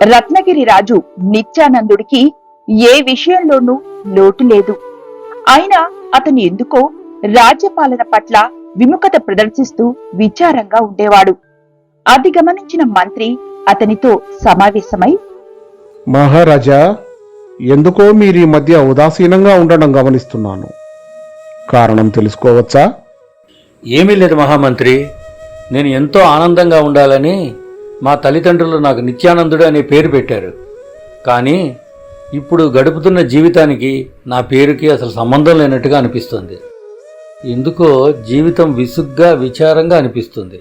రత్నగిరి రాజు నిత్యానందుడికి ఏ విషయంలోనూ లోటు లేదు. అయినా అతను ఎందుకో రాజ్యపాలన పట్ల విముఖత ప్రదర్శిస్తూ విచారంగా ఉండేవాడు. అది గమనించిన మంత్రి అతనితో సమావేశమై, మహారాజా, ఎందుకో మీరీ మధ్య ఉదాసీనంగా ఉండడం గమనిస్తున్నాను. కారణం తెలుసుకోవచ్చా? ఏమీ లేదు మహామంత్రి. నేను ఎంతో ఆనందంగా ఉండాలని మా తల్లిదండ్రులు నాకు నిత్యానందుడు అనే పేరు పెట్టారు. కానీ ఇప్పుడు గడుపుతున్న జీవితానికి నా పేరుకి అసలు సంబంధం లేనట్టుగా అనిపిస్తుంది. ఎందుకో జీవితం విసుగ్గా విచారంగా అనిపిస్తుంది.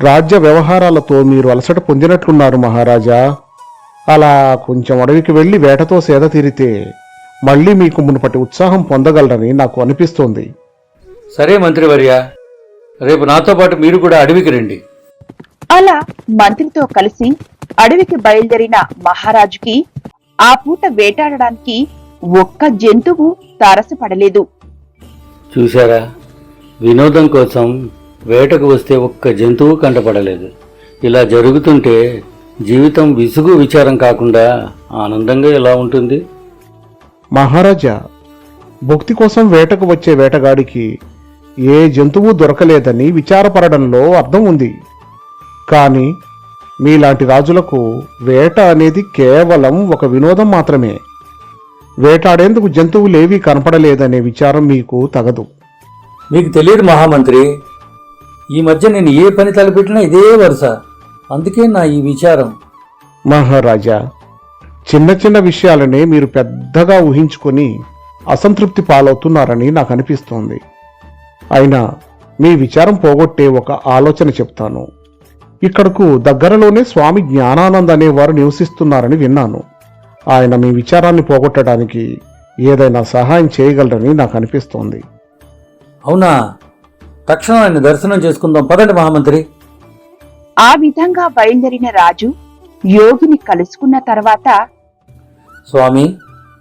రాజ్య వ్యవహారాలతో మీరు అలసట పొందినట్లున్నారు మహారాజా. అలా కొంచెం అడవికి వెళ్లి వేటతో సేద తీరితే మళ్లీ మీకు మునుపటి ఉత్సాహం పొందగలరని నాకు అనిపిస్తోంది. సరే మంత్రివర్య, రేపు నాతో పాటు మీరు కూడా అడవికి రండి. అలా మంత్రితో కలిసి అడవికి బయలుదేరిన మహారాజుకి ఆ పూట వేటాడడానికి ఒక్క జంతువు తారసపడలేదు. చూశారా, వినోదం కోసం వేటకు వస్తే ఒక్క జంతువు కంటపడలేదు. ఇలా జరుగుతుంటే జీవితం విసుగు విచారం కాకుండా ఆనందంగా ఎలా ఉంటుంది? మహారాజా, భుక్తి కోసం వేటకు వచ్చే వేటగాడికి ఏ జంతువు దొరకలేదని విచారపడడంలో అర్థం ఉంది. కానీ మీలాంటి రాజులకు వేట అనేది కేవలం ఒక వినోదం మాత్రమే. వేటాడేందుకు జంతువులేవీ కనపడలేదనే విచారం మీకు తగదు. మీకు తెలియదు మహామంత్రి, ఈ మధ్య నేను ఏ పని తలపెట్టినా ఇదే వరుస. అందుకే నా ఈ విచారం. మహారాజా, చిన్న చిన్న విషయాలనే మీరు పెద్దగా ఊహించుకొని అసంతృప్తి పాలవుతున్నారని నాకు అనిపిస్తోంది. అయినా మీ విచారం పోగొట్టే ఒక ఆలోచన చెప్తాను. ఇక్కడకు దగ్గరలోనే స్వామి జ్ఞానానంద్ అనేవారు నివసిస్తున్నారని విన్నాను. ఆయన మీ విచారాన్ని పోగొట్టడానికి ఏదైనా సహాయం చేయగలరని నాకు అనిపిస్తోంది. అవునా? తక్షణం ఆయన దర్శనం చేసుకుందాం, పదండి మహామంత్రి. ఆ విధంగా బయలుదేరిన రాజు యోగిని కలుసుకున్న తర్వాత, స్వామి,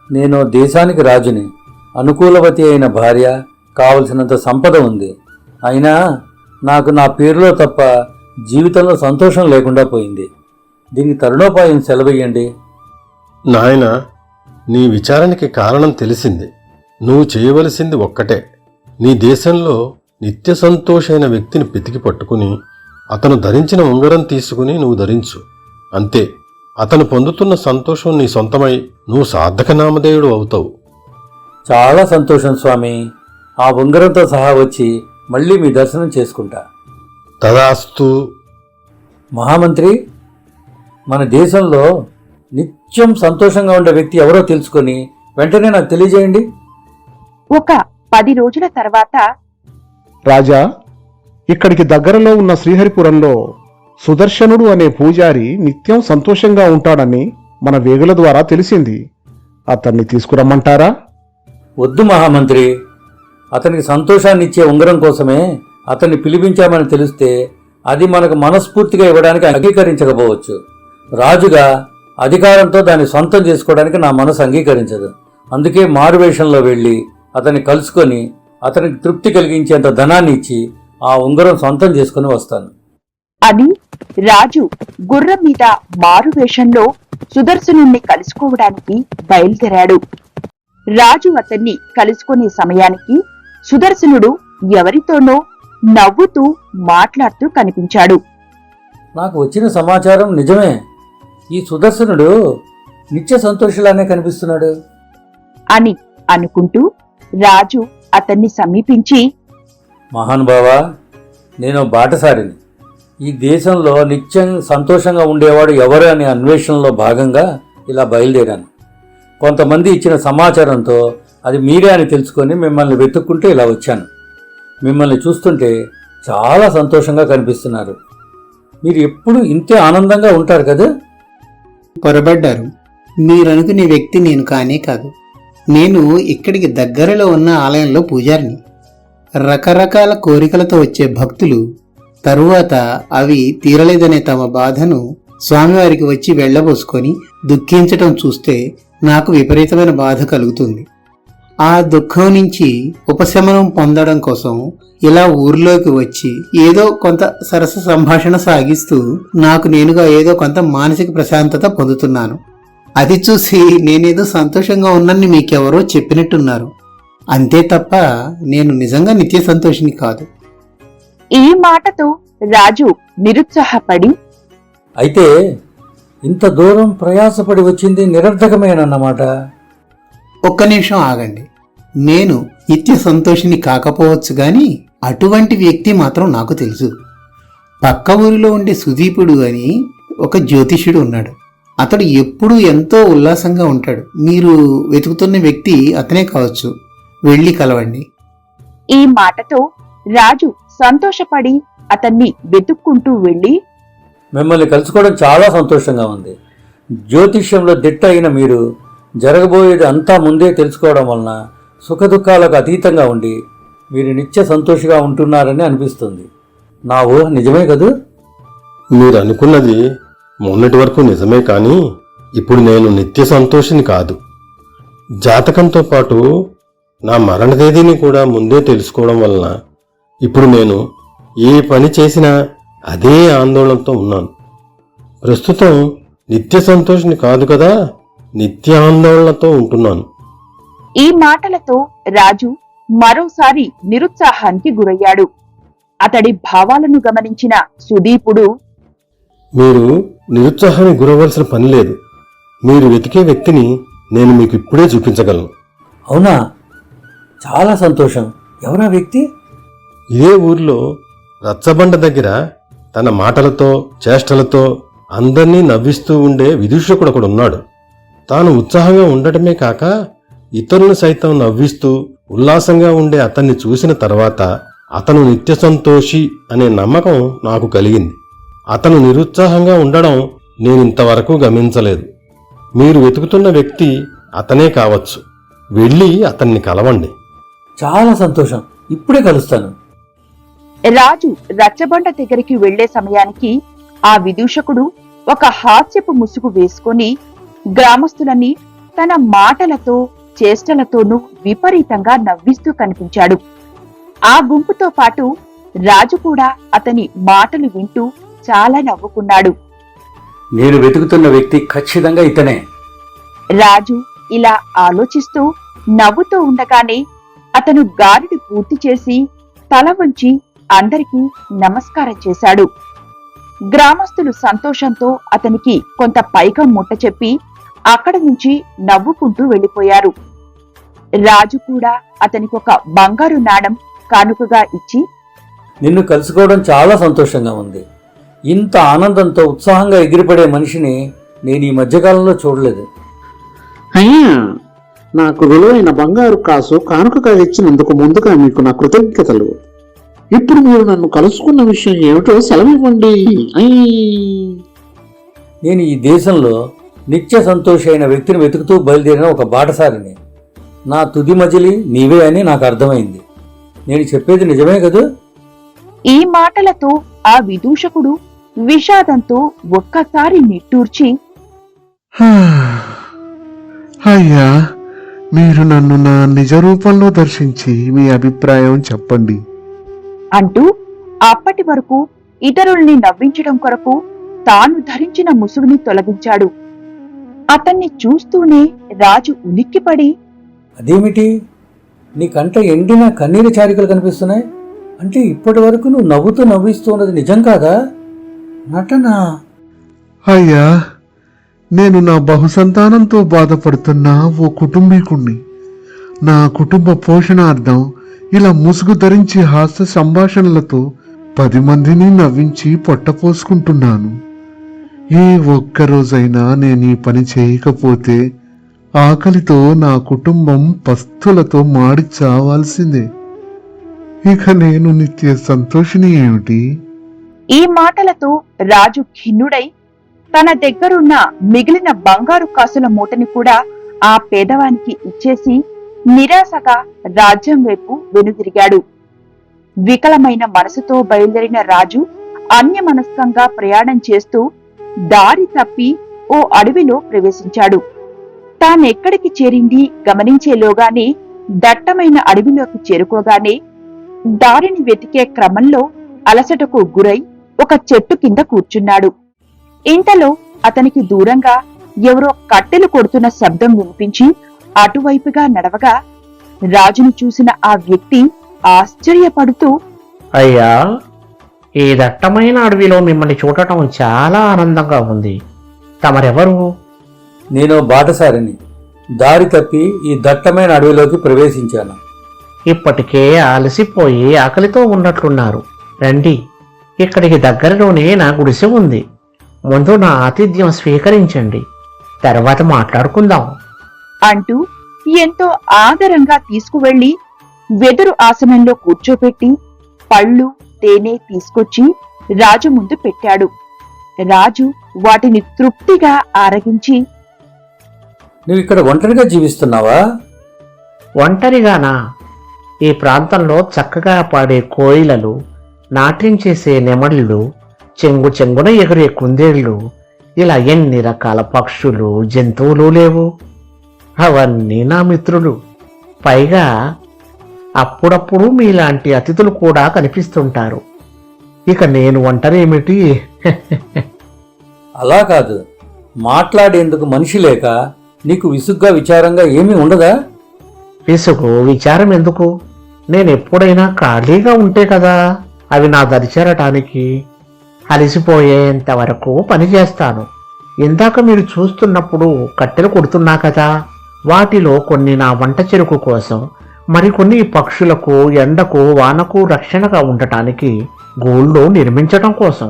నేను దేశానికి రాజుని. అనుకూలవతి అయిన భార్య, కావలసినంత సంపద ఉంది. అయినా నాకు నా పేరులో తప్ప జీవితంలో సంతోషం లేకుండా పోయింది. దీనికి తరుణోపాయం సెలవయ్యండి. నాయనా, నీ విచారానికి కారణం తెలిసింది. నువ్వు చేయవలసింది ఒక్కటే. నీ దేశంలో నిత్య సంతోషైన వ్యక్తిని వెతికి పట్టుకుని అతను ధరించిన ఉంగరం తీసుకుని నువ్వు ధరించు. అంతే. అతను పొందుతున్న సంతోషం నీ సొంతమై నువ్వు సార్థక నామధేయుడు అవుతావు. చాలా సంతోషం స్వామి. ఆ ఉంగరంతో సహా వచ్చి మళ్ళీ మీ దర్శనం చేసుకుంటా. తదాస్తు. మహామంత్రి, మన దేశంలో నిత్యం సంతోషంగా ఉండే వ్యక్తి ఎవరో తెలుసుకొని వెంటనే నాకు తెలియజేయండి. ఒక 10 రోజుల తర్వాత, రాజా, ఇక్కడికి దగ్గరలో ఉన్న శ్రీహరిపురంలో సుదర్శనుడు అనే పూజారి నిత్యం సంతోషంగా ఉంటాడని మన వేగుల ద్వారా తెలిసింది. అతన్ని తీసుకురమ్మంటారా? వద్దు మహామంత్రి. అతనికి సంతోషాన్ని ఇచ్చే ఉంగరం కోసమే అతన్ని పిలిపించామని తెలిస్తే అది మనకు మనస్ఫూర్తిగా ఇవ్వడానికి అంగీకరించకపోవచ్చు. రాజుగా అధికారంతో దాన్ని సొంతం చేసుకోవడానికి నా మనసు అంగీకరించదు. అందుకే మారువేషంలో వెళ్ళి అతన్ని కలుసుకొని అతనికి తృప్తి కలిగించేంత ధనాన్ని ఇచ్చి ఆ ఉంగరం సొంతం చేసుకుని వస్తాను అని రాజు గుర్రం మీద మారువేషంలో సుదర్శనుణ్ణి కలుసుకోవడానికి బయలుదేరాడు. రాజు అతన్ని కలుసుకునే సమయానికి సుదర్శనుడు ఎవరితోనో నవ్వుతూ మాట్లాడుతూ కనిపించాడు. నాకు వచ్చిన సమాచారం నిజమే. ఈ సుదర్శనుడు నిత్య సంతోషులానే కనిపిస్తున్నాడు అని అనుకుంటూ రాజు అతన్ని సమీపించి, మహానుభావా, నేను బాటసారిని. ఈ దేశంలో నిత్యం సంతోషంగా ఉండేవాడు ఎవరు అనే అన్వేషణలో భాగంగా ఇలా బయలుదేరాను. కొంతమంది ఇచ్చిన సమాచారంతో అది మీరే అని తెలుసుకొని మిమ్మల్ని వెతుక్కుంటూ ఇలా వచ్చాను. మిమ్మల్ని చూస్తుంటే చాలా సంతోషంగా కనిపిస్తున్నారు. మీరు ఎప్పుడు ఇంతే ఆనందంగా ఉంటారు కదా? పొరబడ్డారు. మీరనుకునే వ్యక్తి నేను కానే కాదు. నేను ఇక్కడికి దగ్గరలో ఉన్న ఆలయంలో పూజారిని. రకరకాల కోరికలతో వచ్చే భక్తులు తరువాత అవి తీరలేదనే తమ బాధను స్వామివారికి వచ్చి వెళ్లబోసుకొని దుఃఖించటం చూస్తే నాకు విపరీతమైన బాధ కలుగుతుంది. ఆ దుఃఖం నుంచి ఉపశమనం పొందడం కోసం ఇలా ఊర్లోకి వచ్చి ఏదో కొంత సరస సంభాషణ సాగిస్తూ నాకు నేనుగా ఏదో కొంత మానసిక ప్రశాంతత పొందుతున్నాను. అది చూసి నేనేదో సంతోషంగా ఉన్నానని మీకెవరో చెప్పినట్టున్నారు. అంతే తప్ప నేను నిజంగా నిత్య సంతోషిని కాదు. ఈ మాటతో రాజు నిరుత్సాహపడి, అయితే ఇంత దూరం ప్రయాసపడి వచ్చింది నిరర్ధకమేనన్నమాట. ఒక్క నిమిషం ఆగండి. నేను నిత్య సంతోషిని కాకపోవచ్చు గాని అటువంటి వ్యక్తి మాత్రం నాకు తెలుసు. పక్క ఊరిలో ఉండే సుదీపుడు అని ఒక జ్యోతిష్యుడు ఉన్నాడు. అతడు ఎప్పుడూ ఎంతో ఉల్లాసంగా ఉంటాడు. మీరు వెతుకుతున్న వ్యక్తి అతనే కావచ్చు. వెళ్ళి కలవండి. ఈ మాటతో రాజు సంతోషపడి అతన్ని వెతుక్కుంటూ వెళ్లి, మిమ్మల్ని కలుసుకోవడం చాలా సంతోషంగా ఉంది. జ్యోతిష్యంలో దిట్ట అయిన మీరు జరగబోయేది అంతా ముందే తెలుసుకోవడం వలన సుఖదుఖాలకు అతీతంగా ఉండి మీరు నిత్య సంతోషిగా ఉంటున్నారని అనిపిస్తుంది. నా ఊహ నిజమే కదూ? మీరు అనుకున్నది మొన్నటి వరకు నిజమే, కానీ ఇప్పుడు నేను నిత్య సంతోషిని కాదు. జాతకంతో పాటు నా మరణ తేదీని కూడా ముందే తెలుసుకోవడం వలన ఇప్పుడు నేను ఏ పని చేసినా అదే ఆందోళనతో ఉన్నాను. ప్రస్తుతం నిత్య సంతోషిని కాదు కదా, నిత్య ఆందోళనతో ఉంటున్నాను. ఈ మాటలతో రాజు మరోసారి నిరుత్సాహానికి గురయ్యాడు. అతడి భావాలను గమనించిన సుదీపుడు, మీరు నిరుత్సాహానికి గురవలసిన పని లేదు. మీరు వెతికే వ్యక్తిని నేను మీకు ఇప్పుడే చూపించగలను. అవునా? చాలా సంతోషం. ఎవరా వ్యక్తి? ఇదే ఊర్లో రచ్చబండ దగ్గర తన మాటలతో చేష్టలతో అందర్నీ నవ్విస్తూ ఉండే విదూషకుడు ఒకడున్నాడు. తాను ఉత్సాహంగా ఉండటమే కాక ఇతరులను సైతం నవ్విస్తూ ఉల్లాసంగా ఉండే అతన్ని చూసిన తర్వాత అతను నిత్య సంతోషి అనే నమ్మకం నాకు కలిగింది. అతను నిరుత్సాహంగా ఉండడం నేనింతవరకు గమనించలేదు. మీరు వెతుకుతున్న వ్యక్తి అతనే కావచ్చు. వెళ్ళి అతన్ని కలవండి. చాలా సంతోషం. ఇప్పుడే కలుస్తాను. రాజు రచ్చబండ దగ్గరికి వెళ్లే సమయానికి ఆ విదూషకుడు ఒక హాస్యపు ముసుగు వేసుకొని గ్రామస్తులని తన మాటలతో చేష్టలతోనూ విపరీతంగా నవ్విస్తూ కనిపించాడు. ఆ గుంపుతో పాటు రాజు కూడా అతని మాటలు వింటూ చాలా నవ్వుకున్నాడు. నేను వెతుకుతున్న వ్యక్తి ఖచ్చితంగా ఇతనే. రాజు ఇలా ఆలోచిస్తూ నవ్వుతూ ఉండగానే అతను గాలిని పూర్తి చేసి తల వంచి అందరికీ నమస్కారం చేశాడు. గ్రామస్తులు సంతోషంతో అతనికి కొంత పైకం ముట్ట చెప్పి అక్కడి నుంచి నవ్వుకుంటూ వెళ్లిపోయారు. రాజు కూడా అతనికి ఒక బంగారు నాణం కానుకగా ఇచ్చి, నిన్ను కలుసుకోవడం చాలా సంతోషంగా ఉంది. ఇంత ఆనందంతో ఉత్సాహంగా ఎగిరిపడే మనిషిని నేను ఈ మధ్యకాలంలో చూడలేదు. అయ్యా, నాకు విలువైన బంగారు కాసు కానుకగా ఇచ్చినందుకు ముందుగా మీకు నా కృతజ్ఞతలు. ఇప్పుడు మీరు నన్ను కలుసుకున్న విషయం ఏమిటో సెలవివ్వండి. నేను ఈ దేశంలో నిత్య సంతోషి అయిన వ్యక్తిని వెతుకుతూ బయలుదేరిన ఒక బాటసారిని. నా తుది మజిలి నీవే అని నాకు అర్థమైంది. నేను చెప్పేది నిజమే కదూ? ఈ మాటలతో ఆ విదూషకుడు విషాదంతో ఒక్కసారి నిట్టూర్చి, అయ్యా, మీరు నన్ను నా నిజ రూపంలో దర్శించి మీ అభిప్రాయం చెప్పండి అంటూ అప్పటి వరకు ఇతరుల్ని నవ్వించడం కొరకు తాను ధరించిన ముసుగుని తొలగించాడు. అతన్ని చూస్తూనే రాజు ఉలిక్కిపడి, అదేమిటి? నీ కంట ఎండిన కన్నీరు చారికలు కనిపిస్తున్నాయి. అంటే ఇప్పటి వరకు నువ్వు నవ్వుతూ నవ్విస్తూ ఉన్నది నిజం కాదా? నటనా? అయ్యా, నేను నా బహుసంతానంతో బాధపడుతున్న ఓ కుటుంబీకుణ్ణి. నా కుటుంబ పోషణార్థం ఇలా ముసుగు ధరించి హాస్య సంభాషణలతో 10 మందిని నవ్వించి పొట్టపోసుకుంటున్నాను. ఏ ఒక్కరోజైనా నేను ఈ పని చేయకపోతే ఆకలితో నా కుటుంబం పస్తులతో మాడి చావాల్సిందే. ఇక నేను నిత్య సంతోషిని ఏమిటి? ఈ మాటలతో రాజు ఖిన్నుడై తన దగ్గరున్న మిగిలిన బంగారు కాసుల మూటని కూడా ఆ పేదవానికి ఇచ్చేసి నిరాశగా రాజ్యం వైపు వెనుదిరిగాడు. వికలమైన మనసుతో బయలుదేరిన రాజు అన్యమనస్కంగా ప్రయాణం చేస్తూ దారి తప్పి ఓ అడవిలో ప్రవేశించాడు. తానెక్కడికి చేరింది గమనించేలోగానే దట్టమైన అడవిలోకి చేరుకోగానే దారిని వెతికే క్రమంలో అలసటకు గురై ఒక చెట్టు కింద కూర్చున్నాడు. ఇంతలో అతనికి దూరంగా ఎవరో కట్టెలు కొడుతున్న శబ్దం వినిపించి అటువైపుగా నడవగా రాజును చూసిన ఆ వ్యక్తి ఆశ్చర్యపడుతూ, అయ్యా, ఈ దట్టమైన అడవిలో మిమ్మల్ని చూడటం చాలా ఆనందంగా ఉంది. తమరెవరు? నేను బాటసారిని. దారి తప్పి ఈ దట్టమైన అడవిలోకి ప్రవేశించాను. ఇప్పటికే అలసిపోయి ఆకలితో ఉన్నట్లున్నారు. రండి, ఇక్కడికి దగ్గరలోనే నా గుడిసె ఉంది. ముందు నా ఆతిథ్యం స్వీకరించండి, తర్వాత మాట్లాడుకుందాం అంటూ ఎంతో ఆదరంగా తీసుకువెళ్లి వెదురు ఆసనంలో కూర్చోపెట్టి పళ్ళు తేనె తీసుకొచ్చి రాజు ముందు పెట్టాడు. రాజు వాటిని తృప్తిగా ఆరగించి, నువ్వు ఇక్కడ ఒంటరిగా జీవిస్తున్నావా? ఒంటరిగానా? ఈ ప్రాంతంలో చక్కగా పాడే కోయిలలు, నాట్యం చేసే నెమళ్ళు, చెంగు చెంగున ఎగిరే కుందేళ్లు, ఇలా ఎన్ని రకాల పక్షులు, జంతువులు లేవు. అవన్నీ నా మిత్రులు. పైగా అప్పుడప్పుడు మీలాంటి అతిథులు కూడా కనిపిస్తుంటారు. ఇక నేను ఒంటరేమిటి? అలా కాదు, మాట్లాడేందుకు మనిషి లేక నీకు విసుగ్గా విచారంగా ఏమీ ఉండదా? విసుగు విచారం ఎందుకు? నేనెప్పుడైనా ఖాళీగా ఉంటే కదా అవి నా దరిచేరటానికి. అలసిపోయేంత వరకు పని చేస్తాను. ఇందాక మీరు చూస్తున్నప్పుడు కట్టెలు కొడుతున్నా కదా, వాటిలో కొన్ని నా వంట చెరుకు కోసం, మరికొన్ని పక్షులకు, ఎండకు, వానకు రక్షణగా ఉండటానికి గూళ్ళు నిర్మించటం కోసం.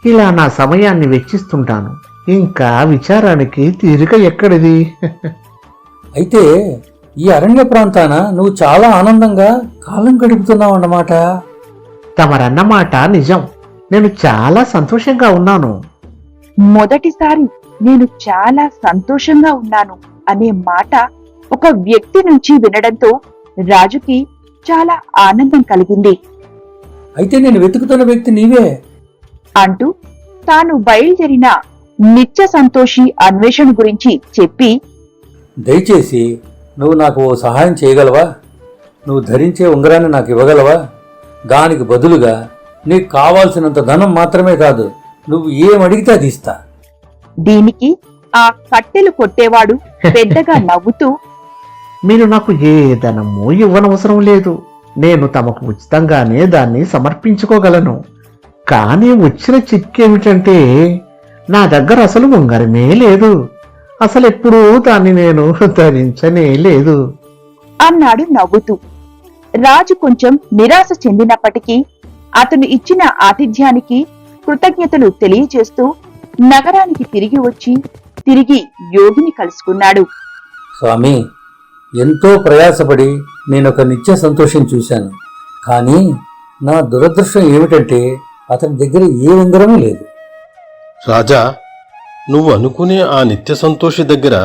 ఇలా నా సమయాన్ని వెచ్చిస్తుంటాను. ఇంకా విచారానికి తీరిక ఎక్కడిది? అయితే ఈ అరణ్య ప్రాంతాన నువ్వు చాలా ఆనందంగా కాలం గడుపుతున్నావు అన్నమాట. తమరన్నమాట నిజం. నేను చాలా సంతోషంగా ఉన్నాను. మొదటిసారి నేను చాలా సంతోషంగా ఉన్నాను అనే మాట ఒక వ్యక్తి నుంచి వినడంతో రాజుకి చాలా ఆనందం కలిగింది. అయితే నేను వెతుకుతున్న వ్యక్తి నీవే అంటూ తాను బయలుదేరిన నిత్య సంతోషి అన్వేషణ గురించి చెప్పి, దయచేసి నువ్వు నాకు ఓ సహాయం చేయగలవా? నువ్వు ధరించే ఉంగరాన్ని నాకు ఇవ్వగలవా? దానికి బదులుగా నీకు కావాల్సినంత ధనం మాత్రమే కాదు, నువ్వు ఏమడిగితే అది ఇస్తా. దీనికి ఆ కట్టెలు కొట్టేవాడు పెద్దగా నవ్వుతూ, మీరు నాకు ఏ ధనము ఇవ్వనవసరం లేదు. నేను తమకు ఉచితంగానే దాన్ని సమర్పించుకోగలను. కానీ వచ్చిన చిక్కేమిటంటే నా దగ్గర అసలు ఉంగరమే లేదు. అసలెప్పుడూ దాన్ని నేను ధరించనే లేదు అన్నాడు నవ్వుతూ. రాజు కొంచెం నిరాశ చెందినప్పటికీ అతను ఇచ్చిన ఆతిథ్యానికి కృతజ్ఞతలు తెలియజేస్తూ నగరానికి తిరిగి వచ్చి తిరిగి యోగిని కలుసుకున్నాడు. స్వామి, ఎంతో ప్రయాసపడి నేనొక నిత్య సంతోషం చూశాను. కానీ నా దురదృష్టం ఏమిటంటే అతని దగ్గర ఏ ఉంగరమూ లేదు. రాజా, నువ్వు అనుకునే ఆ నిత్య సంతోషి దగ్గర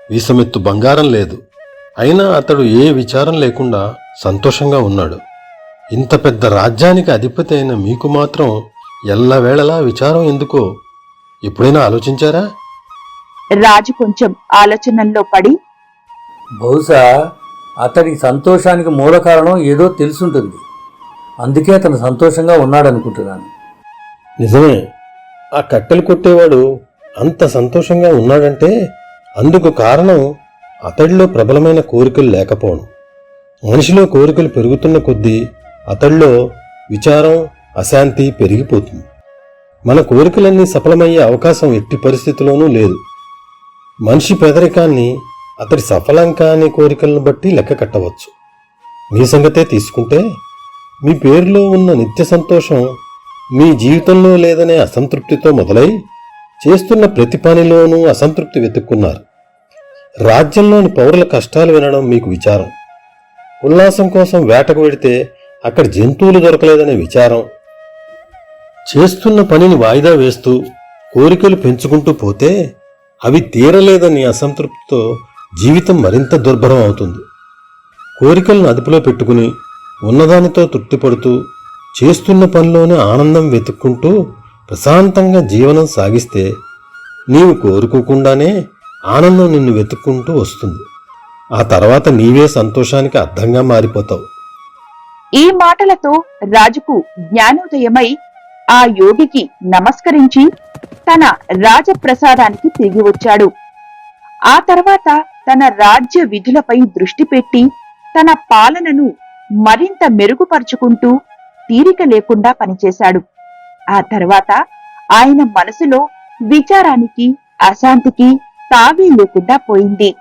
వీసమెత్తు బంగారం లేదు. అయినా అతడు ఏ విచారం లేకుండా సంతోషంగా ఉన్నాడు. ఇంత పెద్ద రాజ్యానికి అధిపతి అయిన మీకు మాత్రం ఎల్లవేళలా విచారం ఎందుకో ఎప్పుడైనా ఆలోచించారా? రాజు కొంచెం ఆలోచనల్లో పడి, బహుశా అతడి సంతోషానికి మూల కారణం ఏదో తెలుసుంటుంది. అందుకే అతను సంతోషంగా ఉన్నాడనుకుంటున్నాను. నిజమే, ఆ కట్టెలు కొట్టేవాడు అంత సంతోషంగా ఉన్నాడంటే అందుకు కారణం అతడిలో ప్రబలమైన కోరికలు లేకపోవడం. మనిషిలో కోరికలు పెరుగుతున్న కొద్దీ అతడిలో విచారం, అశాంతి పెరిగిపోతుంది. మన కోరికలన్నీ సఫలమయ్యే అవకాశం ఎట్టి పరిస్థితిలోనూ లేదు. మనిషి పేదరికాన్ని అతడి సఫలం కాని కోరికలను బట్టి లెక్క కట్టవచ్చు. మీ సంగతే తీసుకుంటే మీ పేరులో ఉన్న నిత్య సంతోషం మీ జీవితంలో లేదనే అసంతృప్తితో మొదలై చేస్తున్న ప్రతి పనిలోనూ అసంతృప్తి వెతుక్కున్నారు. రాజ్యంలోని పౌరుల కష్టాలు వినడం మీకు విచారం. ఉల్లాసం కోసం వేటకు వెడితే అక్కడ జంతువులు దొరకలేదనే విచారం. చేస్తున్న పనిని వాయిదా వేస్తూ కోరికలు పెంచుకుంటూ పోతే అవి తీరలేదని అసంతృప్తితో జీవితం మరింత దుర్భరం అవుతుంది. కోరికలను అదుపులో పెట్టుకుని ఉన్నదానితో తృప్తిపడుతూ చేస్తున్న పనిలోనే ఆనందం వెతుక్కుంటూ ప్రశాంతంగా జీవనం సాగిస్తే నీవు కోరుకోకుండానే ఆనందం నిన్ను వెతుక్కుంటూ వస్తుంది. ఆ తర్వాత నీవే సంతోషానికి అర్థంగా మారిపోతావు. ఈ మాటలతో రాజుకు జ్ఞానోదయమై ఆ యోగికి నమస్కరించి తన రాజప్రసాదానికి తిరిగి వచ్చాడు. ఆ తర్వాత తన రాజ్య విధులపై దృష్టి పెట్టి తన పాలనను మరింత మెరుగుపరుచుకుంటూ తీరిక లేకుండా పనిచేశాడు. ఆ తర్వాత ఆయన మనసులో విచారానికి, అశాంతికి తావే లేకుండా పోయింది.